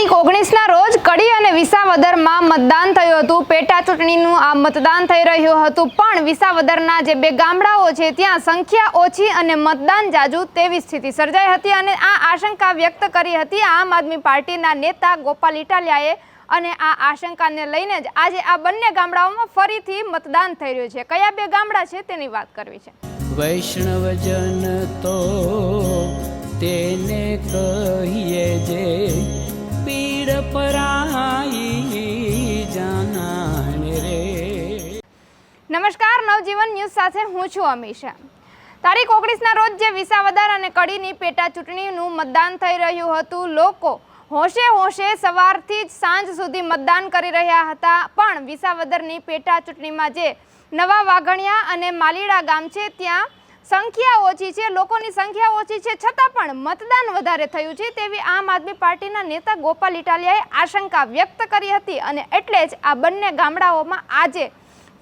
તારીખ 19ના રોજ કડી અને વિસાવદરમાં મતદાન થયું હતું। પેટા ચૂંટણીનું આ મતદાન થઈ રહ્યું હતું, પણ વિસાવદરના જે બે ગામડાઓ છે ત્યાં સંખ્યા ઓછી અને મતદાન જાજુ તેવી સ્થિતિ સર્જાઈ હતી અને આ આશંકા વ્યક્ત કરી હતી આમ આદમી પાર્ટીના નેતા ગોપાલ ઇટાલિયાએ। અને આ આશંકાને લઈને જ આજે આ બંને ગામડાઓમાં ફરીથી મતદાન થઈ રહ્યું છે। કયા બે ગામડા છે તેની વાત કરવી છે। વૈષ્ણવજન તો તેને કહીએ જે પીડ પરાઈ જાનાને રે। નમસ્કાર, નવજીવન ન્યૂઝ સાથે હું છું અમીષા। તારીખ 19ના રોજ જે વિસાવદર અને કડીની પેટા ચૂંટણીનું મતદાન થઈ રહ્યું હતું, લોકો હોશે સવારથી જ સાંજ સુધી મતદાન કરી રહ્યા હતા, પણ વિસાવદરની પેટા ચૂંટણીમાં જે નવા વાઘણિયા અને માલીડા ગામ છે ત્યાં સંખ્યા ઓછી છે, લોકોની સંખ્યા ઓછી છે, છતાં પણ મતદાન વધારે થયું છે તેવી આમ આદમી પાર્ટીના નેતા ગોપાલ ઇટાલિયાએ આશંકા વ્યક્ત કરી હતી અને એટલે જ આ બંને ગામડાઓમાં આજે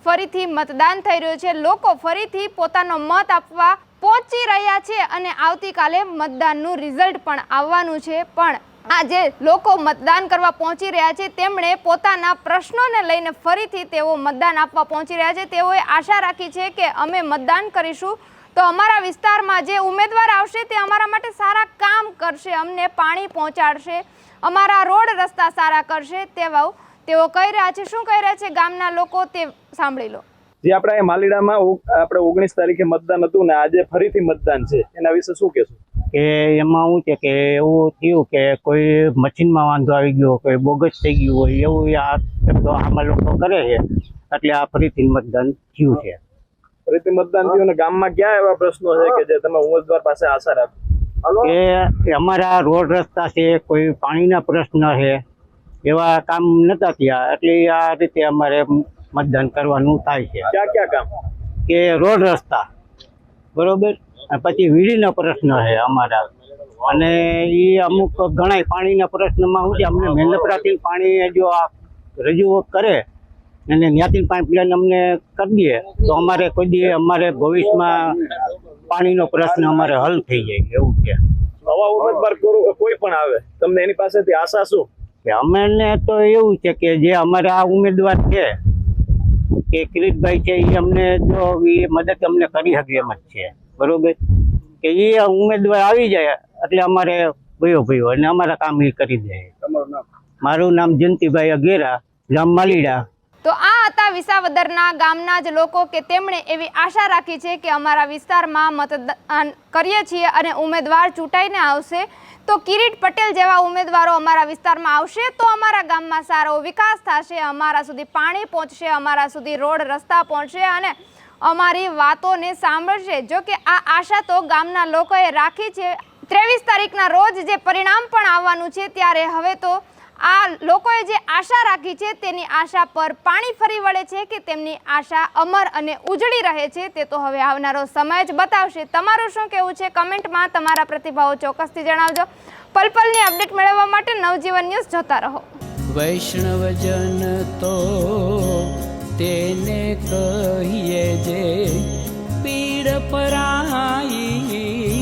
ફરીથી મતદાન થઈ રહ્યું છે। લોકો ફરીથી પોતાનો મત આપવા પહોંચી રહ્યા છે અને આવતીકાલે મતદાનનું રિઝલ્ટ પણ આવવાનું છે। પણ આજે લોકો મતદાન કરવા પહોંચી રહ્યા છે, તેમણે પોતાના પ્રશ્નોને લઈને ફરીથી તેઓ મતદાન આપવા પહોંચી રહ્યા છે। તેઓએ આશા રાખી છે કે અમે મતદાન કરીશું તો અમારા વિસ્તારમાં જે ઉમેદવાર આવશે તે અમારા માટે સારા કામ કરશે, અમને પાણી પહોંચાડશે, અમારા રોડ રસ્તા સારા કરશે તેવા તેઓ કહી રહ્યા છે। શું કહી રહ્યા છે ગામના લોકો તે સાંભળી લો। જે આપણે માલીડામાં આપણે 19 તારીખે મતદાન હતું ને આજે ફરીથી મતદાન છે, એના વિશે શું કહેશું? કે એમાં શું છે કે એવું થયું કે કોઈ મશીનમાં વાંધો આવી ગયો, કોઈ બોગસ થઈ ગયું હોય એવું આ શબ્દો આમાં લોકો કરે છે, એટલે આ ફરીથી મતદાન થયું છે। ફરીથી મતદાન થયું ને ગામમાં ક્યાં એવા પ્રશ્નો છે કે જે તમે ઉમેદવાર પાસે આશા રાખો? કે અમારા રોડ રસ્તા છે, કોઈ પાણીના પ્રશ્ન છે, એવા કામ નતા થયા, એટલે આ રીતે અમારે મતદાન કરવાનું થાય છે। ક્યાં કામ? કે રોડ રસ્તા બરોબર, પછી વીજળીનો પ્રશ્ન છે અમારા, અને એ અમુક ઘણા પાણીના પ્રશ્નમાં શું છે, અમને મહેનતરાથી પાણી જો આ રજૂઆત કરે અને ત્યાંથી પાઇપલાઇન અમને કરી દે તો અમારે કોઈ દી અમારે ભવિષ્યમાં પાણીનો પ્રશ્ન અમારે હલ થઈ જાય એવું છે। નવા ઉમેદવાર કોઈ પણ આવે, તમને એની પાસેથી આશા શું? કે અમને તો એવું છે કે જે અમારે આ ઉમેદવાર છે કે કિરીટભાઈ છે, એ અમને જો એ મદદ અમને કરી શકે એમ જ છે, બરોબર, કે એ ઉમેદવાર આવી જાય એટલે અમારે ભયો અને અમારા કામ એ કરી દે। તમારું નામ? મારું નામ જયંતિભાઈ અઘેરા, ગામ માલીડા। તો આ હતા વિસાવદરના ગામના જ લોકો કે તેમણે એવી આશા રાખી છે કે અમારા વિસ્તારમાં મતદાન કરીએ છીએ અને ઉમેદવાર ચૂંટાઈને આવશે તો કિરીટ પટેલ જેવા ઉમેદવારો અમારા વિસ્તારમાં આવશે તો અમારા ગામમાં સારો વિકાસ થશે, અમારા સુધી પાણી પહોંચશે, અમારા સુધી રોડ રસ્તા પહોંચશે અને અમારી વાતોને સાંભળશે। જો કે આ આશા તો ગામના લોકોએ રાખી છે। 23 તારીખના રોજ જે પરિણામ પણ આવવાનું છે ત્યારે હવે તો આ લોકોએ જે આશા રાખી છે તેની આશા પર પાણી ફરી વળે છે કે તેમની આશા અમર અને ઉજળી રહે છે તે તો હવે આવનારો સમય જ બતાવશે। તમારું શું કહેવું છે કમેન્ટમાં તમારા પ્રતિભાવો ચોક્કસથી જણાવજો। પલપલની અપડેટ મેળવવા માટે નવજીવન ન્યૂઝ જોતા રહો। વૈષ્ણવજન તો તેને કહીએ જે પીડ પરાઈ